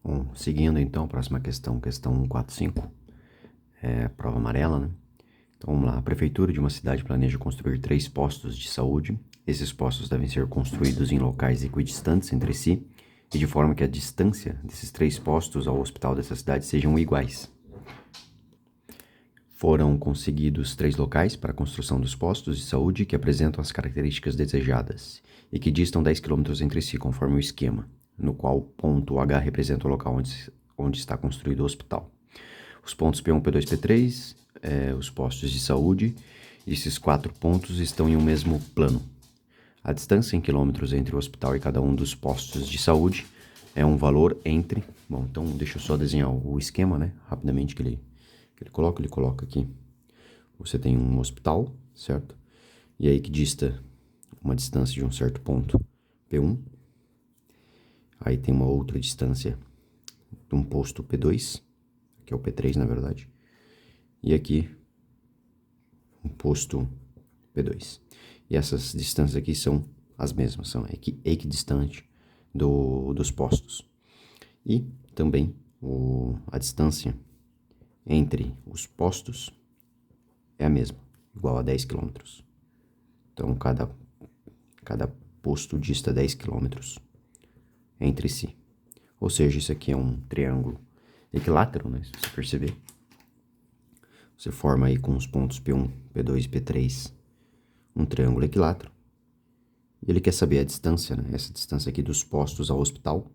Bom, seguindo então, próxima questão, questão 145, prova amarela, né? Então vamos lá. A prefeitura de uma cidade planeja construir 3 postos de saúde. Esses postos devem ser construídos em locais equidistantes entre si e de forma que a distância desses 3 postos ao hospital dessa cidade sejam iguais. Foram conseguidos 3 locais para a construção dos postos de saúde que apresentam as características desejadas e que distam 10 km entre si, conforme o esquema, no qual o ponto H representa o local onde está construído o hospital. Os pontos P1, P2, P3, os postos de saúde, esses 4 pontos estão em um mesmo plano. A distância em quilômetros entre o hospital e cada um dos postos de saúde é um valor entre... Bom, então deixa eu só desenhar o esquema, né? Rapidamente que ele coloca aqui. Você tem um hospital, certo? E aí que dista uma distância de um certo ponto, P1. Aí tem uma outra distância de um posto P2, que é o P3 na verdade. E aqui um posto P2. E essas distâncias aqui são as mesmas, são equidistantes dos postos. E também a distância entre os postos é a mesma, igual a 10 km. Então, cada posto dista 10 km entre si. Ou seja, isso aqui é um triângulo equilátero, né? Se você perceber. Você forma aí com os pontos P1, P2 e P3 um triângulo equilátero. E ele quer saber a distância, né? Essa distância aqui dos postos ao hospital.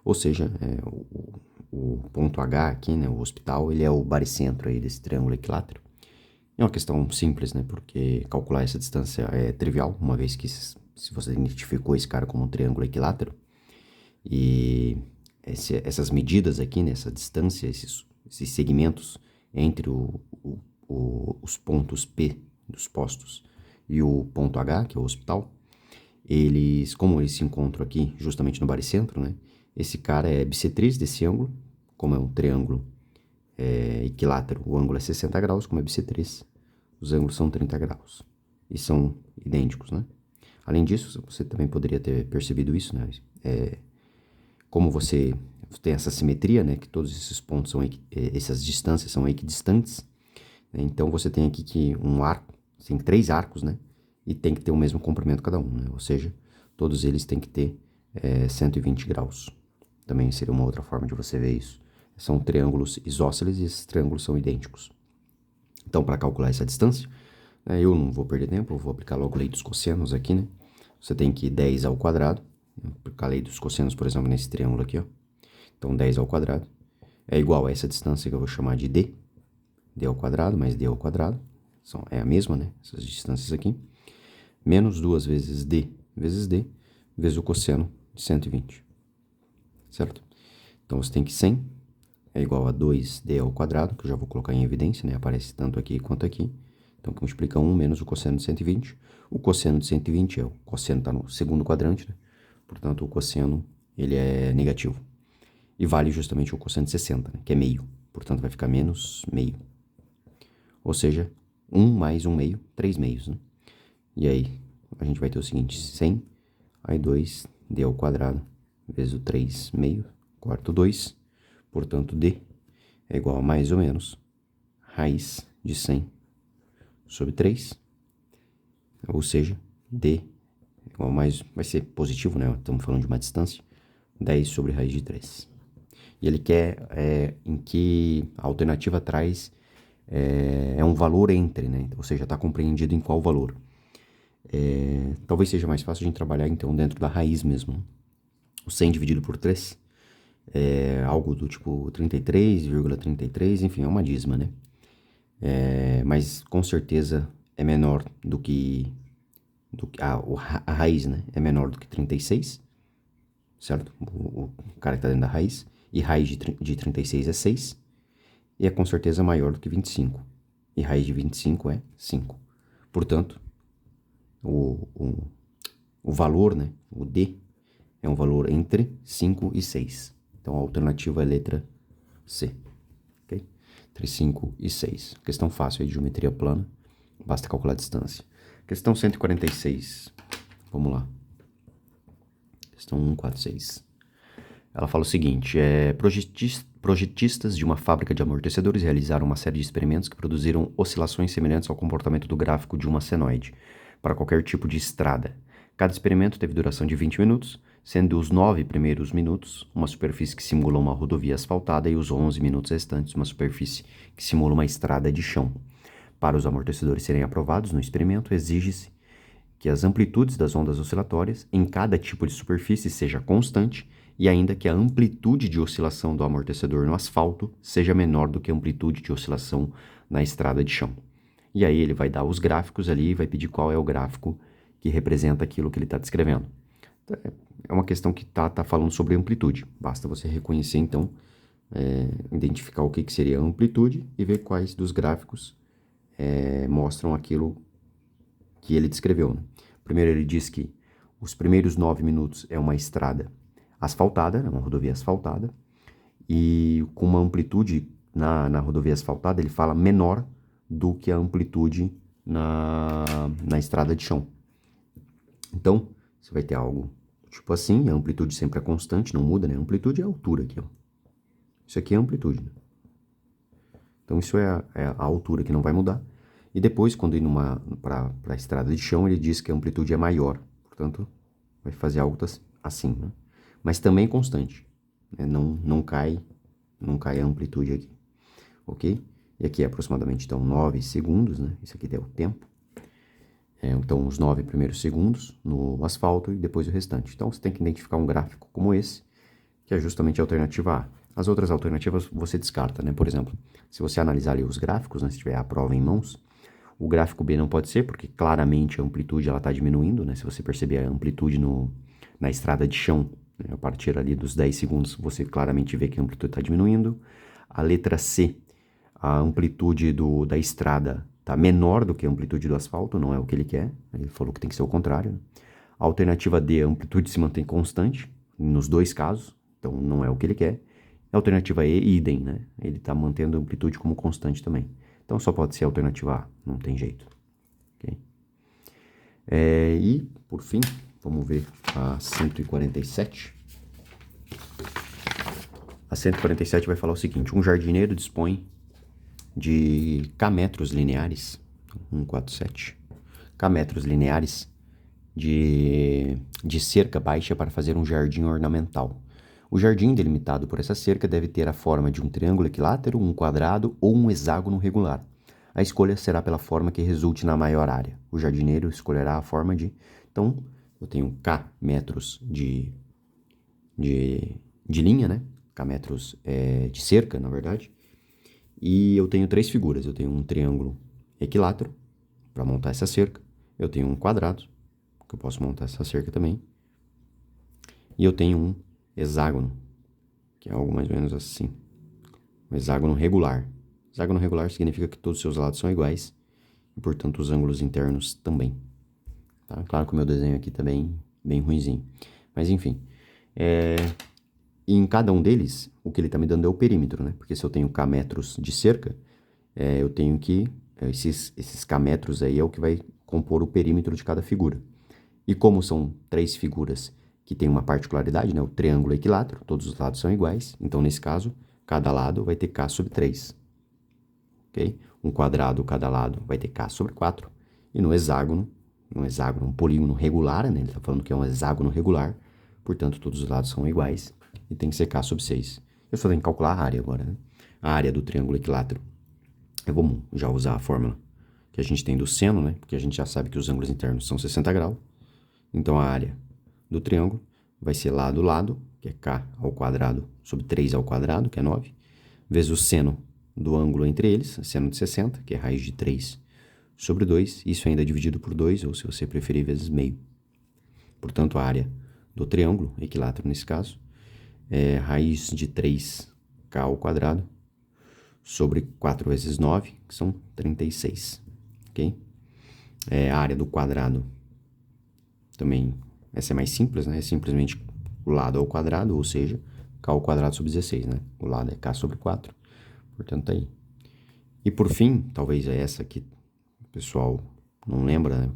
Ou seja, o ponto H aqui, né? O hospital, ele é o baricentro aí desse triângulo equilátero. É uma questão simples, né? Porque calcular essa distância é trivial, uma vez que se você identificou esse cara como um triângulo equilátero, e essas medidas aqui, né? Essa distância, esses segmentos entre os pontos P dos postos e o ponto H, que é o hospital, como eles se encontram aqui justamente no baricentro, né? Esse cara é bissetriz desse ângulo, como é um triângulo equilátero, o ângulo é 60 graus, como é bissetriz, os ângulos são 30 graus e são idênticos, né? Além disso, você também poderia ter percebido isso, né? Como você tem essa simetria, né? Que todos esses pontos essas distâncias são equidistantes, né? Então você tem aqui que um arco, tem 3 arcos, né? E tem que ter o mesmo comprimento cada um, né? Ou seja, todos eles têm que ter 120 graus. Também seria uma outra forma de você ver isso. São triângulos isósceles e esses triângulos são idênticos. Então, para calcular essa distância, eu não vou perder tempo, eu vou aplicar logo a lei dos cossenos aqui, né? Você tem que 10 ao quadrado, aplicar a lei dos cossenos, por exemplo, nesse triângulo aqui, ó. Então, 10 ao quadrado é igual a essa distância que eu vou chamar de D. D ao quadrado mais D ao quadrado. É a mesma, né? Essas distâncias aqui. Menos 2 vezes D vezes o cosseno de 120. Certo? Então, você tem que 100 é igual a 2D ao quadrado, que eu já vou colocar em evidência, né? Aparece tanto aqui quanto aqui. Então, que multiplica 1 menos o cosseno de 120. O cosseno de 120 o cosseno está no segundo quadrante, né? Portanto, o cosseno, ele é negativo. E vale justamente o cosseno de 60, né? Que é meio. Portanto, vai ficar menos meio. Ou seja, 1 mais 1 meio, 3 meios, né? E aí, a gente vai ter o seguinte, 100, aí 2D ao quadrado, vezes o 3 meio, quarto 2. Portanto, D é igual a mais ou menos raiz de 100 sobre 3. Ou seja, D é igual a mais... Vai ser positivo, né? Estamos falando de uma distância. 10 sobre raiz de 3. E ele quer em que a alternativa traz um valor entre, né? Ou seja, está compreendido em qual valor. Talvez seja mais fácil a gente trabalhar, então, dentro da raiz mesmo, né? O 100 dividido por 3 algo do tipo 33,33, enfim, é uma dízima, né? Mas com certeza é menor do que a raiz, né? É menor do que 36, certo? O cara que está dentro da raiz. E raiz de 36 é 6. E é com certeza maior do que 25. E raiz de 25 é 5. Portanto, o valor, né? O D é um valor entre 5 e 6. Então, a alternativa é a letra C. Okay? Entre 5 e 6. Questão fácil aí de geometria plana. Basta calcular a distância. Questão 146. Vamos lá. Questão 146. Ela fala o seguinte, projetistas de uma fábrica de amortecedores realizaram uma série de experimentos que produziram oscilações semelhantes ao comportamento do gráfico de uma senoide, para qualquer tipo de estrada. Cada experimento teve duração de 20 minutos, sendo os 9 primeiros minutos uma superfície que simula uma rodovia asfaltada e os 11 minutos restantes uma superfície que simula uma estrada de chão. Para os amortecedores serem aprovados no experimento, exige-se que as amplitudes das ondas oscilatórias em cada tipo de superfície seja constante e ainda que a amplitude de oscilação do amortecedor no asfalto seja menor do que a amplitude de oscilação na estrada de chão. E aí ele vai dar os gráficos ali e vai pedir qual é o gráfico que representa aquilo que ele está descrevendo. É uma questão que tá falando sobre amplitude. Basta você reconhecer, então, identificar o que seria amplitude e ver quais dos gráficos mostram aquilo que ele descreveu. Né? Primeiro ele diz que os primeiros 9 minutos é uma estrada asfaltada, uma rodovia asfaltada, e com uma amplitude na rodovia asfaltada, ele fala menor do que a amplitude na estrada de chão. Então, você vai ter algo tipo assim, a amplitude sempre é constante, não muda, né? A amplitude é a altura aqui, ó. Isso aqui é a amplitude, né? Então, isso é a altura que não vai mudar. E depois, quando ir para a estrada de chão, ele diz que a amplitude é maior. Portanto, vai fazer algo assim, né? Mas também constante. Né? Não cai a amplitude aqui. Ok? E aqui é aproximadamente, então, 9 segundos, né? Isso aqui é o tempo. Então, os 9 primeiros segundos no asfalto e depois o restante. Então, você tem que identificar um gráfico como esse, que é justamente a alternativa A. As outras alternativas você descarta, né? Por exemplo, se você analisar ali os gráficos, né? Se tiver a prova em mãos, o gráfico B não pode ser, porque claramente a amplitude está diminuindo, né? Se você perceber a amplitude na estrada de chão, né? A partir ali dos 10 segundos, você claramente vê que a amplitude está diminuindo. A letra C, a amplitude da estrada está menor do que a amplitude do asfalto, não é o que ele quer. Ele falou que tem que ser o contrário. Né? A alternativa D, a amplitude se mantém constante, nos dois casos, então não é o que ele quer. A alternativa E, idem, né? Ele está mantendo a amplitude como constante também. Então só pode ser a alternativa A, não tem jeito. Okay? E, por fim, vamos ver a 147. A 147 vai falar o seguinte: um jardineiro dispõe de km lineares, 147, km lineares de cerca baixa para fazer um jardim ornamental. O jardim delimitado por essa cerca deve ter a forma de um triângulo equilátero, um quadrado ou um hexágono regular. A escolha será pela forma que resulte na maior área. O jardineiro escolherá a forma de... Então, eu tenho K metros de linha, né? K metros de cerca, na verdade. E eu tenho 3 figuras. Eu tenho um triângulo equilátero para montar essa cerca. Eu tenho um quadrado, que eu posso montar essa cerca também. E eu tenho um hexágono, que é algo mais ou menos assim. Um hexágono regular. Hexágono regular significa que todos os seus lados são iguais e, portanto, os ângulos internos também. Tá? Claro que o meu desenho aqui tá bem ruinzinho. Mas, enfim. E em cada um deles, o que ele tá me dando é o perímetro, né? Porque se eu tenho K metros de cerca, eu tenho que... Esses K metros aí é o que vai compor o perímetro de cada figura. E como são 3 figuras que têm uma particularidade, né? O triângulo equilátero, todos os lados são iguais. Então, nesse caso, cada lado vai ter K sobre 3. Okay? Um quadrado, cada lado vai ter K sobre 4. E no hexágono, um polígono regular, né? Ele está falando que é um hexágono regular. Portanto, todos os lados são iguais. E tem que ser K sobre 6. Eu só tenho que calcular a área agora, né? A área do triângulo equilátero. Vamos já usar a fórmula que a gente tem do seno, né? Porque a gente já sabe que os ângulos internos são 60 graus. Então, a área do triângulo vai ser lado a lado, que é K ao quadrado sobre 3 ao quadrado, que é 9, vezes o seno do ângulo entre eles, seno de 60, que é raiz de 3 sobre 2, isso ainda é dividido por 2, ou se você preferir, vezes meio. Portanto, a área do triângulo, equilátero nesse caso, é raiz de 3K ao quadrado sobre 4 vezes 9, que são 36, ok? A área do quadrado também, essa é mais simples, né? É simplesmente o lado ao quadrado, ou seja, K ao quadrado sobre 16, né? O lado é K sobre 4, portanto tá aí. E por fim, talvez é essa que o pessoal não lembra, né?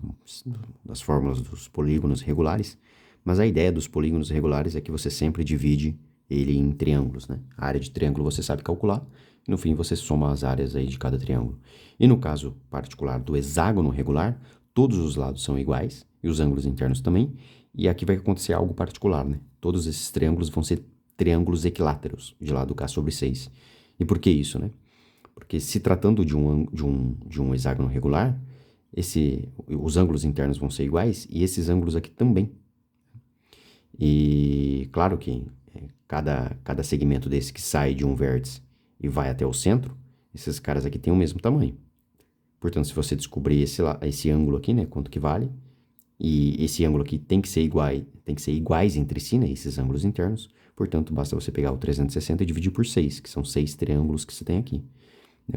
Das fórmulas dos polígonos regulares, mas a ideia dos polígonos regulares é que você sempre divide ele em triângulos, né? A área de triângulo você sabe calcular, e no fim você soma as áreas aí de cada triângulo. E no caso particular do hexágono regular, todos os lados são iguais, e os ângulos internos também, e aqui vai acontecer algo particular, né? Todos esses triângulos vão ser triângulos equiláteros, de lado K/6. E por que isso, né? Porque se tratando de um hexágono regular, os ângulos internos vão ser iguais, e esses ângulos aqui também. E claro que cada segmento desse que sai de um vértice e vai até o centro, esses caras aqui têm o mesmo tamanho. Portanto, se você descobrir esse ângulo aqui, né, quanto que vale, e esse ângulo aqui tem que ser iguais entre si, né, esses ângulos internos, portanto, basta você pegar o 360 e dividir por 6, que são 6 triângulos que você tem aqui.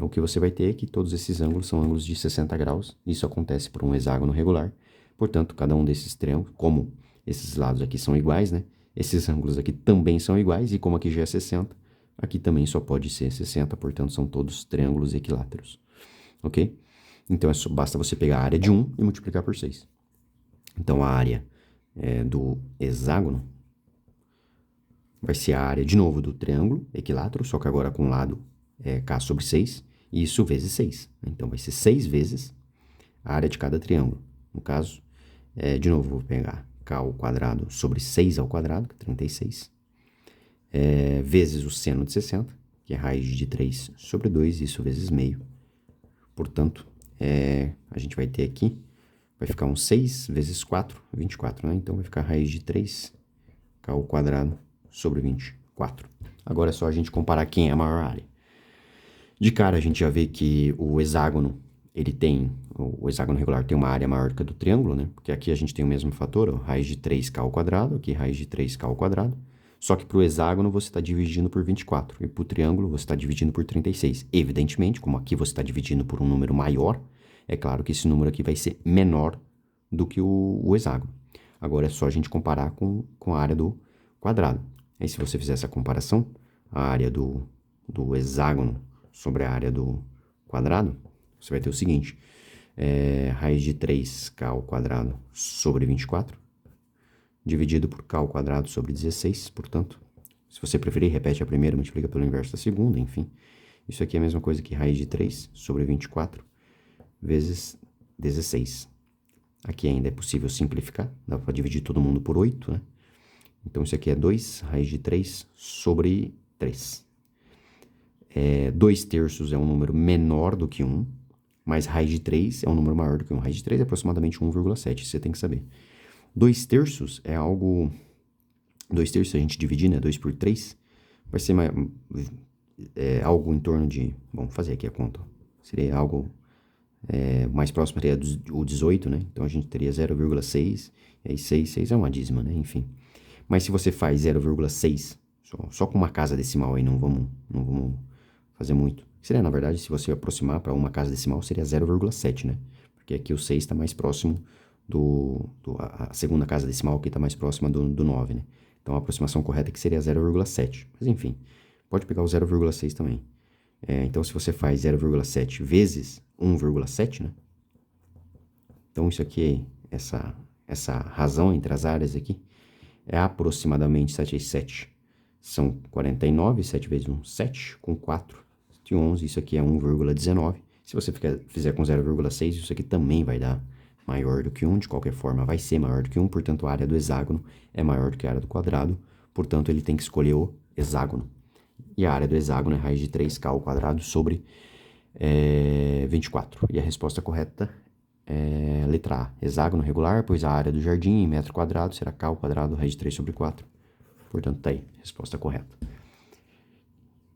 O que você vai ter é que todos esses ângulos são ângulos de 60 graus, isso acontece por um hexágono regular, portanto, cada um desses triângulos, como esses lados aqui são iguais, né, esses ângulos aqui também são iguais, e como aqui já é 60, aqui também só pode ser 60, portanto, são todos triângulos equiláteros, ok? Então, basta você pegar a área de um e multiplicar por 6. Então, a área do hexágono vai ser a área, de novo, do triângulo equilátero, só que agora com o lado K/6, e isso vezes 6. Então, vai ser 6 vezes a área de cada triângulo. No caso, de novo, vou pegar K² sobre 6 ao quadrado, que é 36, vezes o seno de 60, que é raiz de 3 sobre 2, isso vezes meio. Portanto, a gente vai ter aqui, vai ficar um 6 vezes 4, 24, né? Então, vai ficar raiz de 3K² sobre 24. Agora é só a gente comparar quem é a maior área. De cara, a gente já vê que o hexágono regular tem uma área maior que a do triângulo, né? Porque aqui a gente tem o mesmo fator, ó, raiz de 3K², aqui raiz de 3K². Só que para o hexágono você está dividindo por 24 e para o triângulo você está dividindo por 36. Evidentemente, como aqui você está dividindo por um número maior, é claro que esse número aqui vai ser menor do que o hexágono. Agora é só a gente comparar com a área do quadrado. Aí se você fizer essa comparação, a área do hexágono sobre a área do quadrado, você vai ter o seguinte, raiz de 3K² sobre 24, dividido por K² sobre 16, portanto, se você preferir, repete a primeira, multiplica pelo inverso da segunda, enfim. Isso aqui é a mesma coisa que raiz de 3 sobre 24 vezes 16. Aqui ainda é possível simplificar, dá para dividir todo mundo por 8, né? Então, isso aqui é 2 raiz de 3 sobre 3. 2/3 é um número menor do que 1, mas raiz de 3 é um número maior do que 1. Raiz de 3 é aproximadamente 1,7, você tem que saber. 2/3 é algo... 2/3, se a gente dividir, né? 2 por 3, vai ser algo em torno de... Vamos fazer aqui a conta. Seria algo mais próximo, seria o 18, né? Então, a gente teria 0,6, e aí 6 é uma dízima, né? Enfim. Mas se você faz 0,6, só com uma casa decimal aí, não vamos fazer muito. Seria, na verdade, se você aproximar para uma casa decimal, seria 0,7, né? Porque aqui o 6 está mais próximo a segunda casa decimal aqui está mais próxima do 9, né? Então, a aproximação correta aqui seria 0,7. Mas, enfim, pode pegar o 0,6 também. Então, se você faz 0,7 vezes 1,7, né? Então, isso aqui, essa razão entre as áreas aqui, é aproximadamente 7 vezes 7. São 49, 7 vezes 1, 7, com 4, 111, isso aqui é 1,19. Se você fizer com 0,6, isso aqui também vai dar maior do que 1, de qualquer forma vai ser maior do que 1, portanto a área do hexágono é maior do que a área do quadrado, portanto ele tem que escolher o hexágono. E a área do hexágono é raiz de 3K² sobre 24. E a resposta correta é letra A, hexágono regular, pois a área do jardim em metro quadrado será K² raiz de 3 sobre 4. Portanto, tá aí, resposta correta.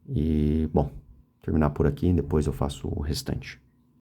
E, bom, terminar por aqui, depois eu faço o restante.